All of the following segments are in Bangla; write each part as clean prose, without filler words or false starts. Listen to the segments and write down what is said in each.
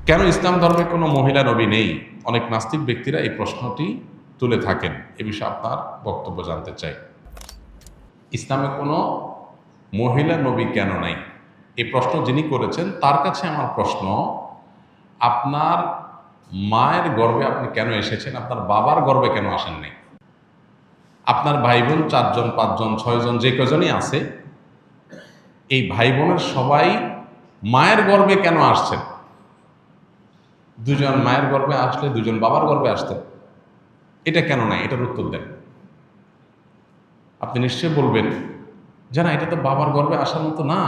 কেন ইসলাম ধর্মে কোনো মহিলা নবী নেই? অনেক নাস্তিক ব্যক্তিরা এই প্রশ্নটি তুলে থাকেন। এ বিষয়ে আপনার বক্তব্য জানতে চাই। ইসলামে কোনো মহিলা নবী কেন নাই, এই প্রশ্ন যিনি করেছেন তার কাছে আমার প্রশ্ন, আপনার মায়ের গর্ভে আপনি কেন এসেছেন? আপনার বাবার গর্ভে কেন আসেননি? আপনার ভাই বোন 4 জন 5 জন 6 জন যে কজনই আছে, এই ভাই বোনের সবাই মায়ের গর্ভে কেন আসছেন? 2 জন মায়ের গর্ভে আসলে 2 জন বাবার গর্ভে আসতেন, এটা কেন নাই? এটার উত্তর দেন। আপনি নিশ্চয়ই বলবেন যে না, এটা তো বাবার গর্ভে আসার মতো না,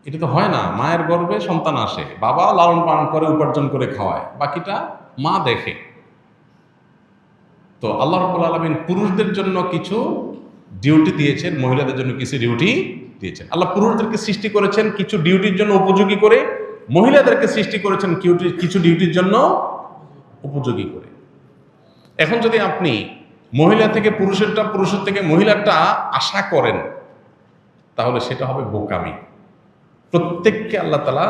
এটা তো হয় না। মায়ের গর্ভে সন্তান আসে, বাবা লালন পালন করে, উপার্জন করে খাওয়ায়, বাকিটা মা দেখে। তো আল্লাহ রাব্বুল আলামিন পুরুষদের জন্য কিছু ডিউটি দিয়েছেন, মহিলাদের জন্য কিছু ডিউটি দিয়েছেন। আল্লাহ পুরুষদেরকে সৃষ্টি করেছেন কিছু ডিউটির জন্য উপযোগী করে, মহিলাদেরকে সৃষ্টি করেছেন কিছু ডিউটির জন্য উপযোগী করে। এখন যদি আপনি মহিলা থেকে পুরুষেরটা, পুরুষের থেকে মহিলারটা আশা করেন, তাহলে সেটা হবে বোকামি। প্রত্যেককে আল্লাহ তাআলা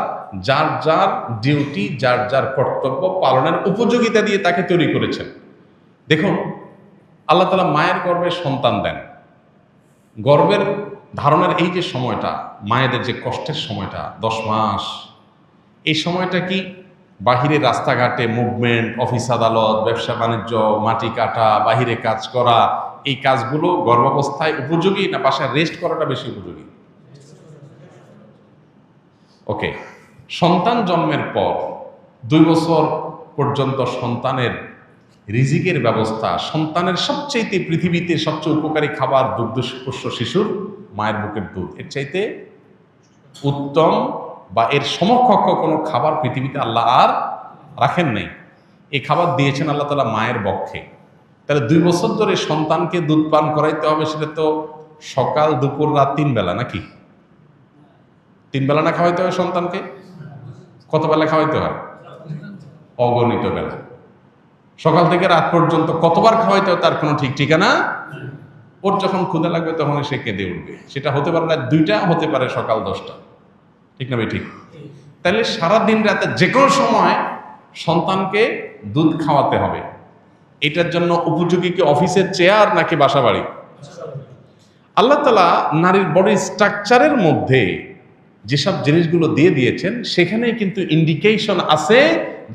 যার যার ডিউটি, যার যার কর্তব্য পালনের উপযোগিতা দিয়ে তাকে তৈরি করেছেন। দেখুন, আল্লাহ তাআলা মায়ের গর্ভে সন্তান দেন। গর্ভের ধারণের এই যে সময়টা, মায়েদের যে কষ্টের সময়টা 10 মাস, এই সময়টা কি বাহিরে রাস্তাঘাটে মুভমেন্ট, অফিস আদালত, ব্যবসা বাণিজ্য, মাটি কাটা, বাহিরে কাজ করা, এই কাজগুলো গর্ভাবস্থায় উপযোগী, না বাসায় রেস্ট করাটা বেশি উপযোগী? ওকে, সন্তান জন্মের পর 2 বছর পর্যন্ত সন্তানের রিজিকের ব্যবস্থা, সন্তানের সবচাইতে পৃথিবীতে সবচেয়ে উপকারী খাবার দুগ্ধপোষ্য শিশুর মায়ের বুকের দুধ। এর চাইতে উত্তম বা এর সমকক্ষ কোনো খাবার পৃথিবীতে আল্লাহ আর রাখেন নাই। এই খাবার দিয়েছেন আল্লাহ তাআলা মায়ের বক্ষে। তাহলে 2 বছর ধরে সন্তানকে দুধ পান করাইতে হবে, সেটা তো সকাল দুপুর রাত 3 বেলা, নাকি? 3 বেলা না খাওয়াইতে হয় সন্তানকে? কত বেলা খাওয়াইতে হয়? অগণিত বেলা। সকাল থেকে রাত পর্যন্ত কতবার খাওয়াইতে হয় তার কোনো ঠিক ঠিকানা। ওর যখন ক্ষুধা লাগবে তখন সে কেঁদে উঠবে। সেটা হতে পারে রাত 2টা, হতে পারে সকাল 10টা। ঠিক না ভাই? ঠিক। তাহলে সারাদিন রাতে যে কোনো সময় সন্তানকে দুধ খাওয়াতে হবে। এটার জন্য উপযোগী কি অফিসের চেয়ার নাকি বাসা বাড়ি? আল্লাহ তাআলা নারীর বডি স্ট্রাকচারের মধ্যে যেসব জিনিসগুলো দিয়ে দিয়েছেন, সেখানে কিন্তু ইন্ডিকেশন আছে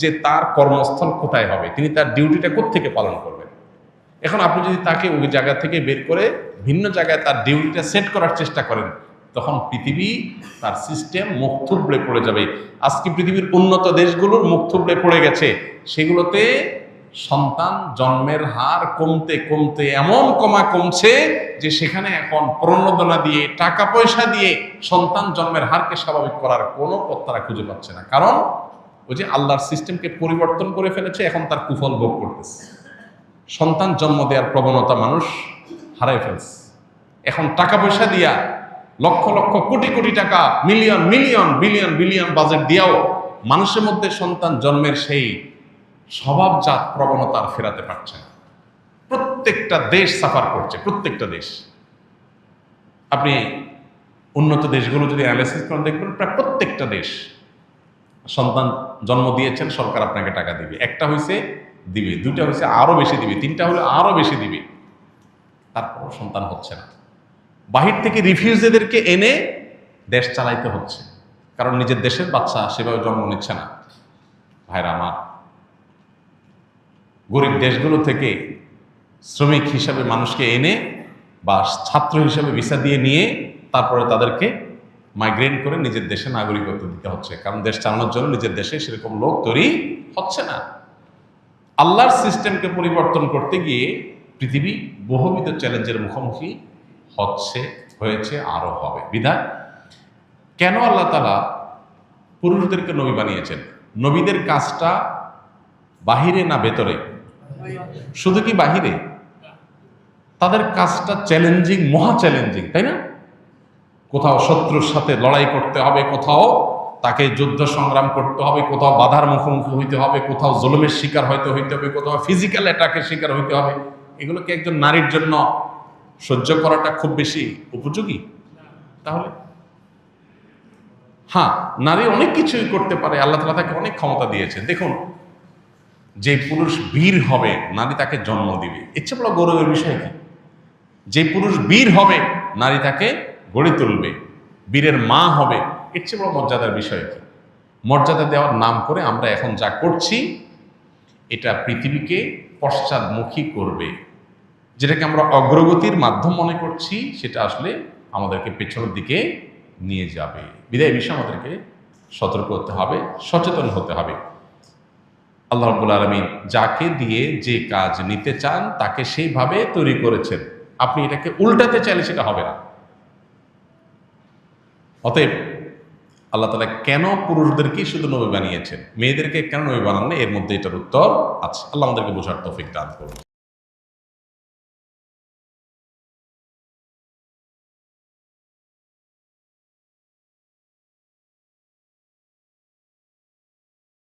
যে তার কর্মস্থল কোথায় হবে, তিনি তার ডিউটিটা কোত্থেকে পালন করবেন। এখন আপনি যদি তাকে ওই জায়গা থেকে বের করে ভিন্ন জায়গায় তার ডিউটিটা সেট করার চেষ্টা করেন, তখন পৃথিবী, তার সিস্টেম মুখ থুবড়ে পড়ে যাবে। আজকে পৃথিবীর উন্নত দেশগুলোর মুখ থুবড়ে পড়ে গেছে। সেগুলোতে সন্তান জন্মের হার কমতে কমতে এমন কমছে যে সেখানে এখন প্রণোদনা দিয়ে, টাকা পয়সা দিয়ে সন্তান জন্মের হারকে স্বাভাবিক করার কোনো পথ তারা খুঁজে পাচ্ছে না। কারণ ওই যে আল্লাহর সিস্টেমকে পরিবর্তন করে ফেলেছে, এখন তার কুফল ভোগ করতেছে। সন্তান জন্ম দেওয়ার প্রবণতা মানুষ হারাই ফেলছে। এখন টাকা পয়সা দিয়া, লক্ষ লক্ষ কোটি কোটি টাকা, million million billion billion budget দিয়াও মানুষের মধ্যে সন্তান জন্মের সেই স্বভাবজাত প্রবণতা ফেরাতে পারছে না। প্রত্যেকটা দেশ সাফার করছে, প্রত্যেকটা দেশ। আপনি উন্নত দেশগুলো যদি অ্যানালাইসিস করেন, দেখবেন প্রায় প্রত্যেকটা দেশ সন্তান জন্ম দিয়েছেন, সরকার আপনাকে টাকা দিবে। একটা হয়েছে দিবে, 2টা হয়েছে আরো বেশি দিবে, 3টা হলে আরো বেশি দিবে, তারপর সন্তান হচ্ছে না। বাহির থেকে রিফিউজিদেরকে এনে দেশ চালাইতে হচ্ছে, কারণ নিজের দেশের বাচ্চা সেভাবে জন্ম নিচ্ছে না। ভাইরা আমার, গরিব দেশগুলো থেকে শ্রমিক হিসাবে মানুষকে এনে বা ছাত্র হিসাবে ভিসা দিয়ে নিয়ে তারপরে তাদেরকে মাইগ্রেট করে নিজের দেশে নাগরিকত্ব দিতে হচ্ছে, কারণ দেশ চালানোর জন্য নিজের দেশে সেরকম লোক তৈরি হচ্ছে না। আল্লাহর সিস্টেমকে পরিবর্তন করতে গিয়ে পৃথিবী বহুবিধ চ্যালেঞ্জের মুখোমুখি হয়েছে, আরো হবে। বিধায় কেন আল্লাহ তাআলা পুরুষদেরকে নবী বানিয়েছেন? নবীদের কাজটা বাহিরে না ভেতরে? শুধু কি বাহিরে? তাদের কাজটা চ্যালেঞ্জিং, মহা চ্যালেঞ্জিং, তাই না? কোথাও শত্রুর সাথে লড়াই করতে হবে, কোথাও তাকে যুদ্ধ সংগ্রাম করতে হবে, কোথাও বাধার মুখোমুখি হইতে হবে, কোথাও জুলুমের শিকার হইতে হবে, কোথাও ফিজিক্যাল অ্যাটাকের শিকার হইতে হবে। এগুলো কি একজন নারীর জন্য সহ্য করাটা খুব বেশি উপযোগী? তাহলে হ্যাঁ, নারী অনেক কিছুই করতে পারে, আল্লাহ তাআলা তাকে অনেক ক্ষমতা দিয়েছেন। দেখুন, যে পুরুষ বীর হবে নারী তাকে জন্ম দিবে, এর চেয়ে বড় গৌরবের বিষয় কি? যে পুরুষ বীর হবে নারী তাকে গড়ে তুলবে, বীরের মা হবে, এর চেয়ে বড় মর্যাদার বিষয় কি? মর্যাদা দেওয়ার নাম করে আমরা এখন যা করছি এটা পৃথিবীকে পশ্চাদমুখী করবে। যেটাকে আমরা অগ্রগতির মাধ্যম মনে করছি সেটা আসলে আমাদেরকে পেছনের দিকে নিয়ে যাবে। বিদায় বিষয়ে আমাদেরকে সতর্ক হতে হবে, সচেতন হতে হবে। আল্লাহ রাব্বুল আলামিন যাকে দিয়ে যে কাজ নিতে চান তাকে সেইভাবে তৈরি করেছেন। আপনি এটাকে উল্টাতে চাইলে সেটা হবে না। অতএব আল্লাহ তাআলা কেন পুরুষদেরকেই শুধু নবী বানিয়েছেন, মেয়েদেরকে কেন নবী বানান না, এর মধ্যে এটার উত্তর আছে। আল্লাহ আমাদেরকে বোঝার তৌফিক দান করুন।